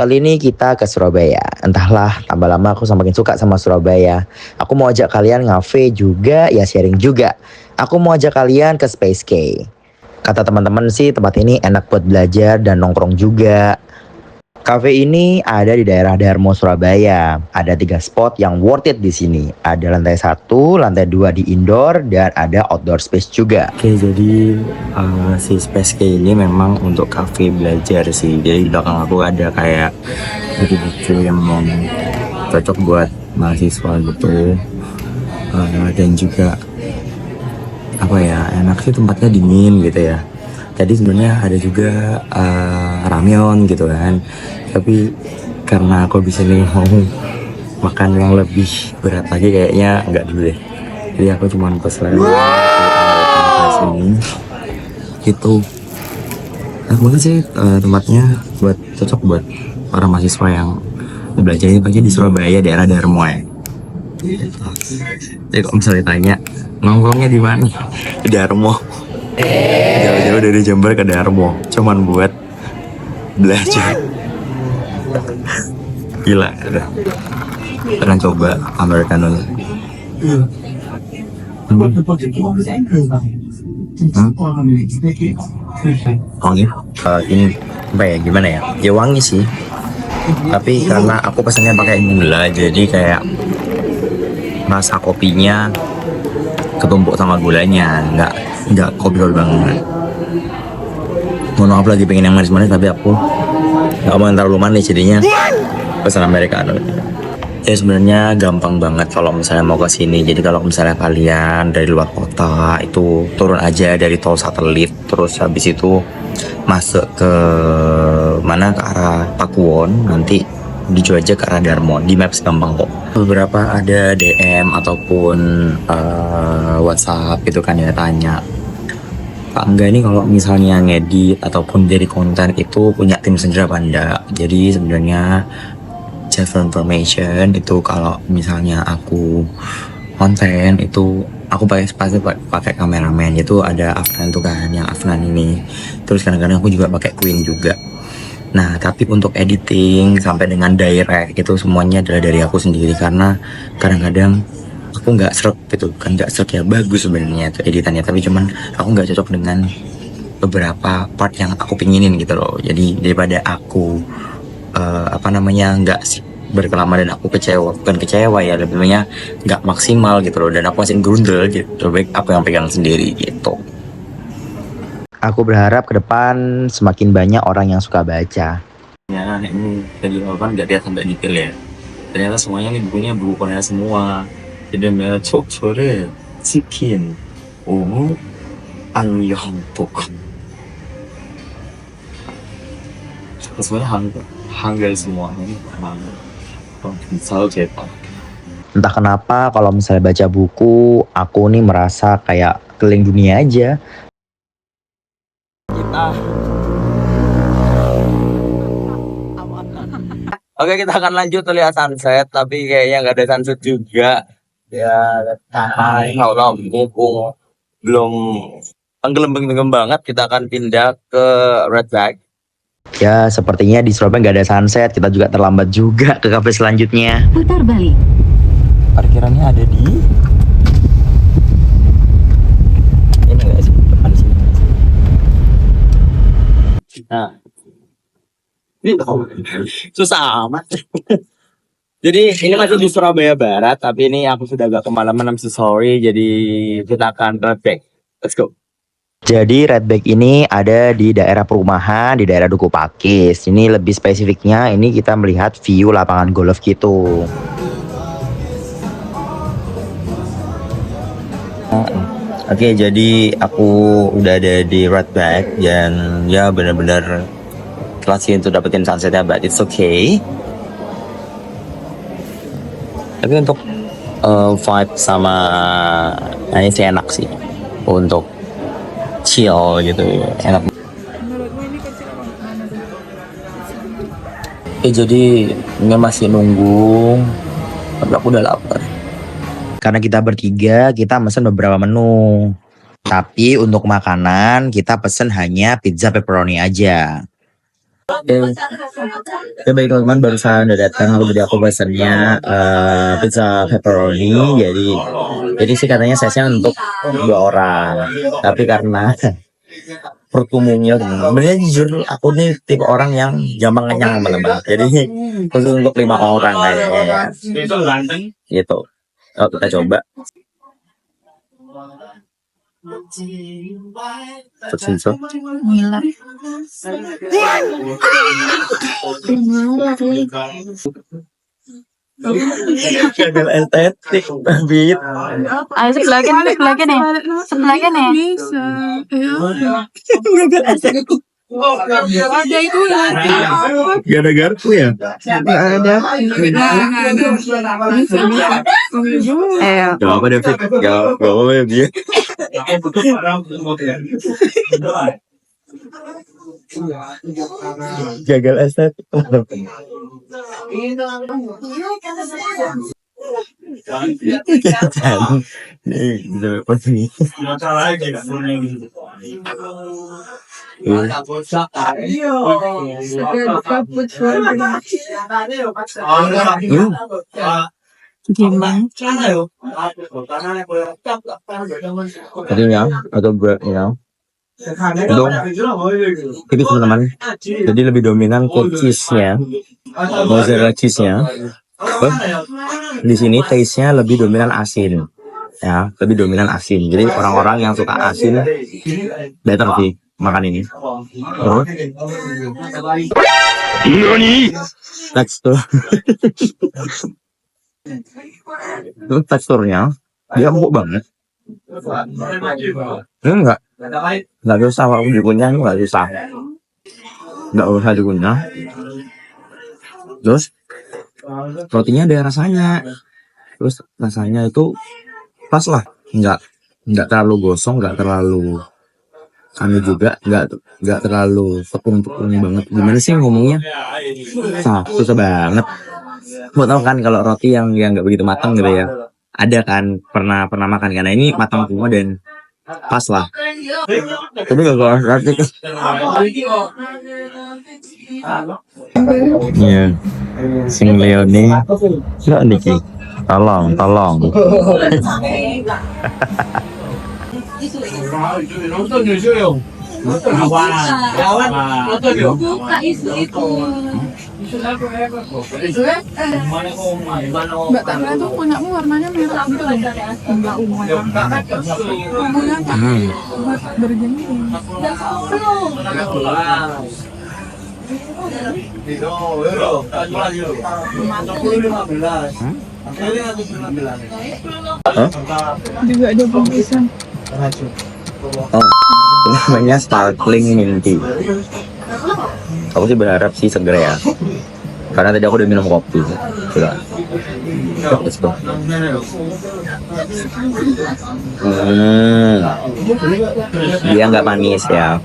Kali ini kita ke Surabaya. Entahlah, tambah lama aku semakin suka sama Surabaya. Aku mau ajak kalian ngafe juga, ya sharing juga. Aku mau ajak kalian ke Space K. Kata teman-teman sih tempat ini enak buat belajar dan nongkrong juga. Cafe ini ada di daerah Darmo, Surabaya. Ada 3 spot yang worth it di sini. Ada lantai 1, lantai 2 di indoor, dan ada outdoor space juga. Oke, jadi si Space K ini memang untuk cafe belajar sih. Jadi di belakang aku ada kayak buku-buku yang memang cocok buat mahasiswa gitu. Dan juga apa ya, enak sih, tempatnya dingin gitu ya. Tadi sebenarnya ada juga ramyeon gitu kan, tapi karena aku bisa nih mau makan yang lebih berat lagi, kayaknya enggak dulu deh. Jadi aku cuma pesan ini gitu. Enak banget sih tempatnya, cocok buat para mahasiswa yang belajarnya pagi di Surabaya, daerah Darmo ya. Jadi kalau misalnya tanya nongkrongnya di mana, di Darmo. Jauh-jauh dari Jember ke Darmo cuman buat belajar. Gila, udah pernah coba americano. Wangi? Ini apa ya, gimana ya? Ya wangi sih, tapi karena aku pesannya pakai gula, jadi kayak rasa kopinya ketumpuk sama gulanya, nggak kopi banget. Mohon maaf, lagi pengen yang manis-manis tapi aku nggak mau yang terlalu manis, jadinya pesan americano. Ya sebenarnya gampang banget kalau misalnya mau ke sini. Jadi kalau misalnya kalian dari luar kota itu turun aja dari tol Satelit, terus habis itu masuk ke mana, ke arah Pakuwon, nanti dijual aja ke arah Darmo. Di Maps gampang kok. Beberapa ada DM ataupun WhatsApp itu kan ya, tanya, Pak Angga ini kalau misalnya ngedit ataupun jadi konten itu punya tim sendiri apa enggak. Jadi sebenarnya just for information, itu kalau misalnya aku konten itu aku pasti pakai kameramen. Itu ada Afnan tuh kan, yang Afnan ini. Terus kadang-kadang aku juga pakai Queen juga. Nah, tapi untuk editing sampai dengan direct itu semuanya adalah dari aku sendiri, karena kadang-kadang aku nggak srek gitu kan, nggak srek ya, bagus sebenarnya itu editannya, tapi cuman aku nggak cocok dengan beberapa part yang aku pinginin gitu loh. Jadi daripada aku nggak berkelama dan aku kecewa, bukan kecewa ya, lebih banyak nggak maksimal gitu loh, dan aku masih grundel gitu, baik aku yang pegang sendiri gitu. Aku berharap ke depan semakin banyak orang yang suka baca. Ya, ini tadi kan nggak lihat sampai detail ya. Ternyata semuanya nih bukunya buku Korea semua. Jadi mereka sore chicken, 안녕복. Semuanya Hangul semua ini. Selalu cetak. Entah kenapa kalau misalnya baca buku, aku nih merasa kayak keliling dunia aja. Oke, kita akan lanjut lihat sunset, tapi kayaknya nggak ada sunset juga. Ya, kalau mumpung belum tenggelam banget, kita akan pindah ke Redback. Ya, sepertinya di Surabaya nggak ada sunset. Kita juga terlambat juga ke kafe selanjutnya. Putar balik. Parkirannya ada di ini nggak sih, depan sini. Nah, ini susah amat. Jadi ini masih di Surabaya Barat, tapi ini aku sudah agak kemalaman, I'm so sorry. Jadi kita akan Redback. Let's go. Jadi Redback ini ada di daerah perumahan, di daerah Duku Pakis. Ini lebih spesifiknya, ini kita melihat view lapangan golf gitu. Oke, jadi aku udah ada di Redback dan ya benar-benar telat sih untuk dapetin sunsetnya, but it's okay. Tapi untuk vibe sama ini sih enak sih untuk chill gitu, enak. Jadi ini masih nunggu, tapi aku udah lapar. Karena kita bertiga, kita pesen beberapa menu. Tapi untuk makanan kita pesen hanya pizza pepperoni aja. Oke, baik teman-teman, barusan udah datang. Aku pesannya pizza pepperoni. Jadi sih katanya size-nya untuk 2 orang. Tapi karena perutku mungil, sebenarnya jujur aku nih tipe orang yang gampang kenyang teman-teman. Jadi khusus untuk 5 orang kayaknya. Gitu. Oh, kita coba. Tersenso. Gila. Gagal estetik, Bit. Ayo sebelahnya nih. Sebelahnya nih. Bisa. Gagal estetik. Ada itu ya. Gara-garku ya. Ada. Gak apa David. Gak apa ya dia. Gagal estetik. Tadinya atau beratnya itu tipis teman-teman. Jadi lebih dominan ke cheese-nya, mozzarella cheese-nya. Di sini taste-nya lebih dominan asin, ya, lebih dominan asin. Jadi orang-orang yang suka asin better sih makan ini. Terus teksturnya dia empuk banget. Enggak susah kalau dikunyah, nggak usah dikunyah. Terus rotinya ada rasanya, terus rasanya itu pas lah, nggak terlalu gosong, nggak terlalu juga nggak terlalu tepung banget. Gimana sih ngomongnya? Susah banget. Mau tahu kan kalau roti yang nggak begitu matang gitu ya, ada kan pernah makan, karena ini matang semua dan pas lah. Tapi gak kelas roti. Iya, sing Leone nggak Niki, tolong. Mbak Tara tuh punyamu warnanya merah gitu loh. Enggak ungu ya. Ungunya buat berjemur. Juga ada bungkusan. Oh, namanya sparkling minty. Aku sih berharap sih seger ya, karena tadi aku udah minum kopi. Sudah. Let's go. Dia nggak manis ya.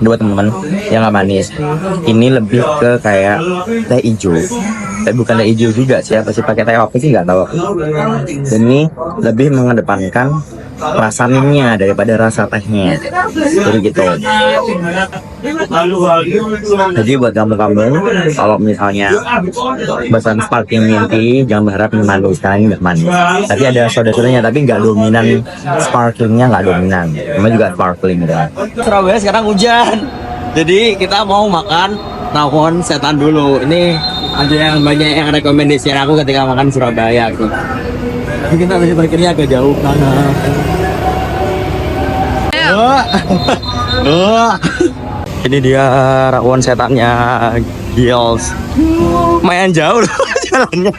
Ini buat teman-teman yang nggak manis. Ini lebih ke kayak teh hijau. Tapi bukan teh hijau juga sih, pasti pakai teh apa sih nggak tahu. Dan ini lebih mengedepankan rasa minyak daripada rasa tehnya. Jadi gitu. Jadi buat kamu kalau misalnya pesan sparkling minty, jangan berharap ini manis, karena ini nggak manis. Tapi ada soda-sodanya, tapi nggak dominan, sparklingnya nggak dominan. Cuma juga sparkling gitu. Surabaya sekarang hujan, jadi kita mau makan rawon setan dulu. Ini ada yang banyak yang rekomendasi aku ketika makan Surabaya gitu. Tapi kita tadi parkirnya agak jauh karena ini dia rawon setannya Gils. Lumayan jauh loh jalannya.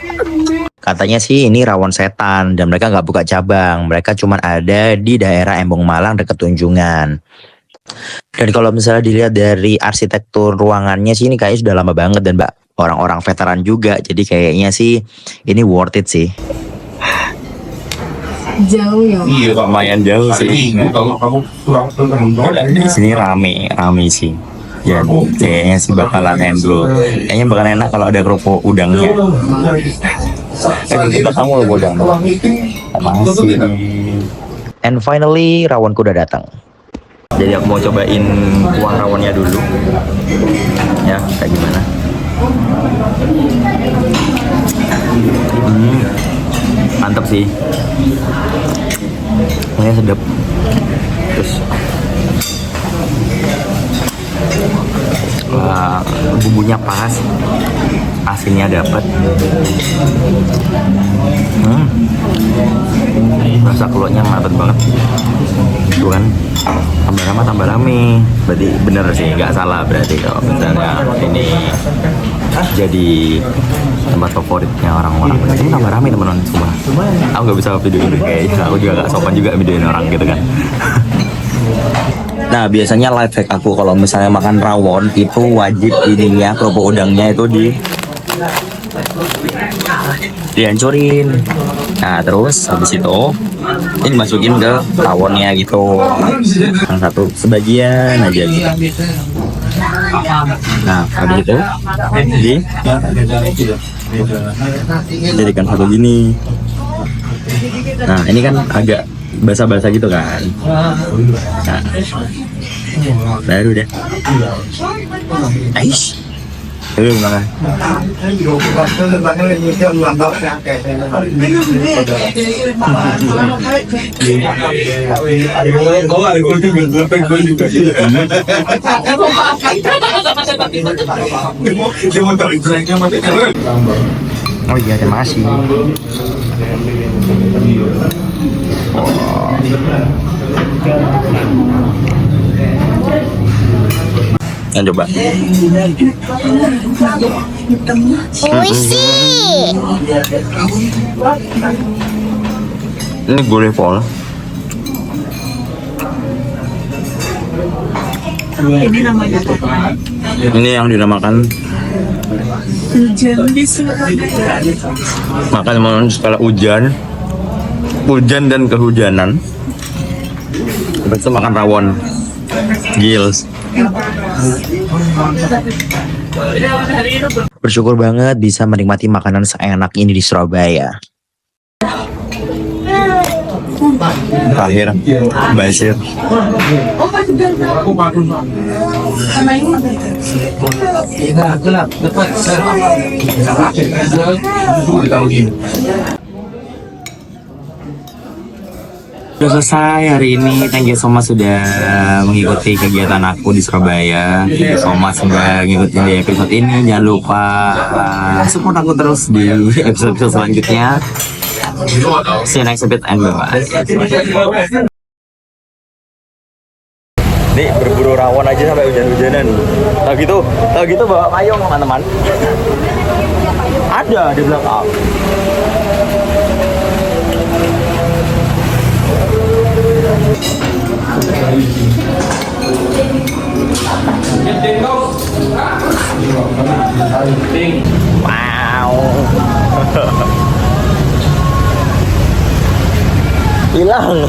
Katanya sih ini rawon setan dan mereka nggak buka cabang. Mereka cuma ada di daerah Embong Malang dekat Tunjungan. Dan kalau misalnya dilihat dari arsitektur ruangannya sih ini kayaknya sudah lama banget dan orang-orang veteran juga. Jadi kayaknya sih ini worth it sih. Jauh ya. Iya, lumayan jauh sih. Di sini rame sih. Ya, kayaknya sih bakalan endro. Kayaknya bakalan enak kalau ada kerupuk udangnya. Kita kamu loh udang. Masih. And finally rawonku udah datang. Jadi aku mau cobain kuah rawonnya dulu. Ya, kayak gimana? Mantap sih. Kuahnya sedap. Terus bumbunya pas, asinnya dapat. Rasa keluarnya mantap banget. Tuh kan, tambah lama tambah rame. Berarti bener sih, nggak salah berarti kalau misalnya ini jadi tempat favoritnya orang-orang. Ini tambah rame teman-teman semua. Aku nggak bisa videoin kayaknya. Aku juga nggak sopan juga videoin orang gitu kan. Nah, biasanya life hack aku kalau misalnya makan rawon itu wajib ininya kerupuk udangnya itu dihancurin. Nah, terus habis itu ini masukin ke rawonnya gitu. Yang satu sebagian aja gitu. Nah, habis itu jadikan satu gini. Nah, ini kan agak basah-basah gitu kan. Nah, baru deh. Aish. Gimana? Oh iya, terima kasih. Yang coba. Ini gulai pol. Ini namanya Ini yang dinamakan hujan di Surabaya. makan malam skala hujan dan kehujanan. Habis itu makan rawon gils. Bersyukur banget bisa menikmati makanan seenak ini di Surabaya. Terakhir Basir. Sudah selesai hari ini. Thank you so much sudah mengikuti kegiatan aku di Surabaya. Thank you so much sudah ngikutin di episode ini. Jangan lupa support aku terus di episode selanjutnya. See you next episode and bye-bye. Nih berburu rawon aja sampai hujan-hujanan. Tahu gitu bawa payung teman-teman. Ada di belakang. Wow. Hilang.